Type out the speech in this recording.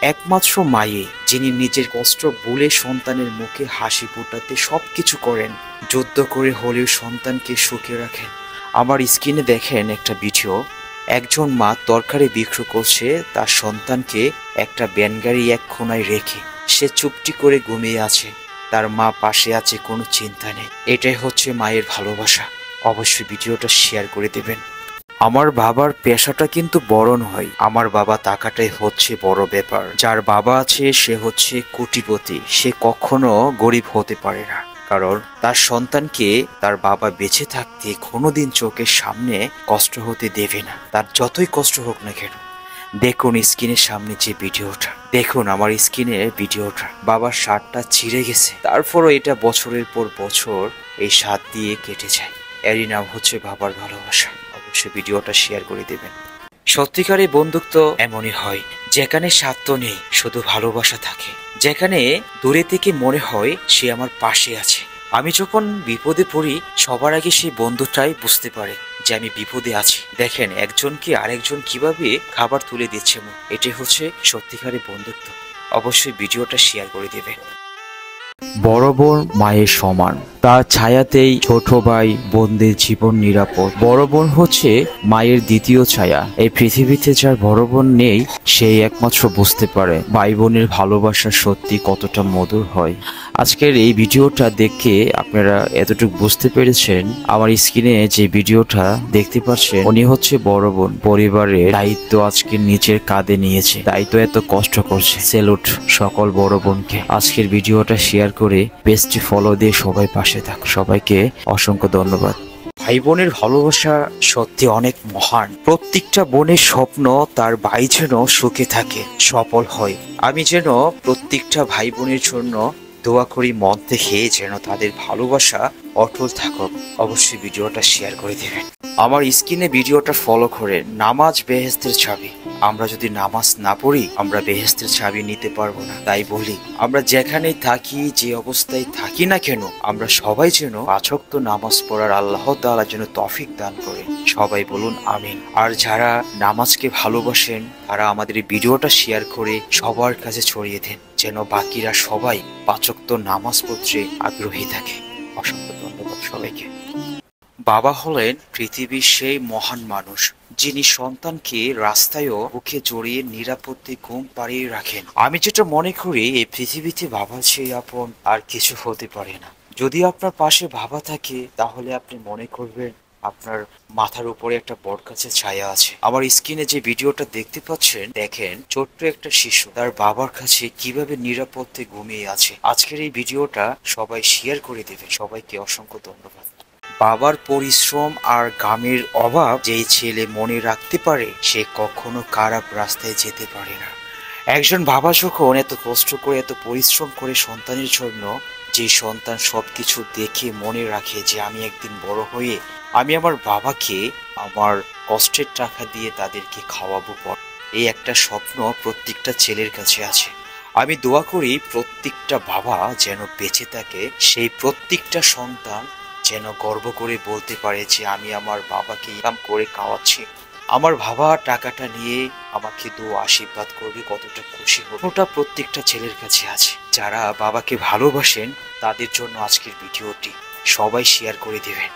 একমাত্র মায়ে, যিনি নিজের কষ্ট ভুলে সন্তানের মুখে হাসি ফোটাতে সবকিছু করেন, যুদ্ধ করে হলেও সন্তানকে সুখে রাখেন। আমার স্ক্রিনে দেখেন একটা ভিডিও, একজন মা তরকারি বিক্রি করছে তার সন্তানকে একটা ব্যানগাড়ি এক কোনায় রেখে। সে চুপটি করে ঘুমিয়ে আছে, তার মা পাশে আছে, কোনো চিন্তা নেই। এটাই হচ্ছে মায়ের ভালোবাসা। অবশ্যই ভিডিওটা শেয়ার করে দেবেন। আমার বাবার পেশাটা কিন্তু বড় নয়, আমার বাবা টাকাটাই হচ্ছে বড় ব্যাপার। যার বাবা আছে সে হচ্ছে কোটিপতি, সে কখনো গরিব হতে পারে না, কারণ তার সন্তানকে তার বাবা বেঁচে থাকতে কোনোদিন চোখের সামনে কষ্ট হতে দেবে না, তার যতই কষ্ট হোক না কেন। দেখুন স্ক্রিনের সামনে যে ভিডিওটা, দেখুন আমার স্ক্রিনে ভিডিওটা, বাবার শার্টটা ছিঁড়ে গেছে, তারপরও এটা বছরের পর বছর এই শার্ট দিয়ে কেটে যায়। এরই নাম হচ্ছে বাবার ভালোবাসা। অবশ্যই ভিডিওটা শেয়ার করে দেবেন। সত্যিকারের বন্ধুত্ব এমনই হয়, যেখানে স্বার্থ নেই, শুধু ভালোবাসা থাকে, যেখানে দূরে থেকে মনে হয় সে আমার পাশে আছে। আমি যখন বিপদে পড়ি সবার আগে সেই বন্ধুটাই বুঝতে পারে যে আমি বিপদে আছি। দেখেন একজনকে আরেকজন কিভাবে খাবার তুলে দিচ্ছে, এটাই হচ্ছে সত্যিকারের বন্ধুত্ব। অবশ্যই ভিডিওটা শেয়ার করে দেবেন। বড় বোন মায়ের সমান, তার ছায়াতেই ছোট ভাই বোনদের জীবন নিরাপদ। বড় বোন হচ্ছে মায়ের দ্বিতীয় ছায়া। এই পৃথিবীতে যার বড় বোন নেই সেই একমাত্র বুঝতে পারে ভাই বোনের ভালোবাসা সত্যি কতটা মধুর হয়। আজকের এই ভিডিওটা দেখে আপনারা এতটুকু বুঝতে পেরেছেন। আমার স্ক্রিনে যে ভিডিওটা দেখতে পাচ্ছেন উনি হচ্ছে বড় বোন, পরিবারের দায়িত্ব আজকে নিজের কাঁধে নিয়েছে, তাই তো এত কষ্ট করছে। স্যালুট সকল বড় বোনকে। আজকের ভিডিওটা শেয়ার করে পেজটি ফলো দিয়ে সবাই পাশে থাক। সবাইকে অসংখ্য ধন্যবাদ। ভাই বোনের ভালোবাসা সত্যি অনেক মহান। প্রত্যেকটা বোনের স্বপ্ন তার ভাই যেন সুখে থাকে, সফল হয়। আমি যেন প্রত্যেকটা ভাই বোনের জন্য দোয়া করি মন থেকে, যেন তাদের ভালোবাসা অটল থাকুক। অবশ্যই ভিডিওটা শেয়ার করে দেবেন। আমার স্ক্রিনে ভিডিওটা ফলো করে। নামাজ বেহেশতের চাবি। আমরা যদি নামাজ না পড়ি আমরা বেহেশতের চাবি নিতে পারবো না। তাই বলি আমরা যেখানেই থাকি, যে অবস্থায় থাকি না কেন, আমরা সবাই যেন ৫ ওয়াক্ত নামাজ পড়ার আল্লাহ তাআলা যেন তৌফিক দান করে। সবাই বলুন আমিন। আর যারা নামাজকে ভালোবাসেন তারা আমাদের এই ভিডিওটা শেয়ার করে সবার কাছে ছড়িয়ে দেন, যেন বাকিরা সবাই ৫ ওয়াক্ত নামাজ পড়তে আগ্রহী থাকে। অসংখ্য ধন্যবাদ সবাইকে। বাবা হলেন পৃথিবীর সেই মহান মানুষ যিনি সন্তানকে রাস্তায়ও বুকে জড়িয়ে নিরাপদে ঘুম পাড়িয়ে রাখেন। আমি যেটা মনে করি এই পৃথিবীতে বাবার চেয়ে আপন আর কিছু হতে পারে না। যদি আপনার পাশে বাবা থাকে তাহলে আপনি মনে করবেন আপনার মাথার উপরে একটা বটগাছের ছায়া আছে। আমার স্ক্রিনে যে ভিডিওটা দেখতে পাচ্ছেন, দেখেন ছোট্ট একটা শিশু তার বাবার কাছে কিভাবে নিরাপদে ঘুমিয়ে আছে। আজকের এই ভিডিওটা সবাই শেয়ার করে দেবে। সবাইকে অসংখ্য ধন্যবাদ। বাবার পরিশ্রম আর ঘামের অভাব যেই ছেলে মনে রাখতে পারে সে কখনো খারাপ রাস্তায় যেতে পারে না। একজন বাবা যখন এত কষ্ট করে এত পরিশ্রম করে সন্তানের জন্য, যে সন্তান সবকিছু দেখে মনে রাখে যে আমি একদিন বড় হয়ে আমি আমার বাবাকে আমার কষ্টের টাকা দিয়ে তাদেরকে খাওয়াবো পর, এই একটা স্বপ্ন প্রত্যেকটা ছেলের কাছে আছে। আমি দোয়া করি প্রত্যেকটা বাবা যেন বেঁচে থাকে, সেই প্রত্যেকটা সন্তান যেন গর্ব করে বলতে পারে যে আমি আমার বাবাকে ইনকাম করে খাওয়াচ্ছি। আমার বাবা টাকাটা নিয়ে আমাকে আশীর্বাদ করবে, কতটা খুশি হবে। ওটা প্রত্যেকটা ছেলের কাছে আছে। যারা বাবাকে ভালোবাসেন তাদের জন্য আজকের ভিডিওটি সবাই শেয়ার করে দেবেন।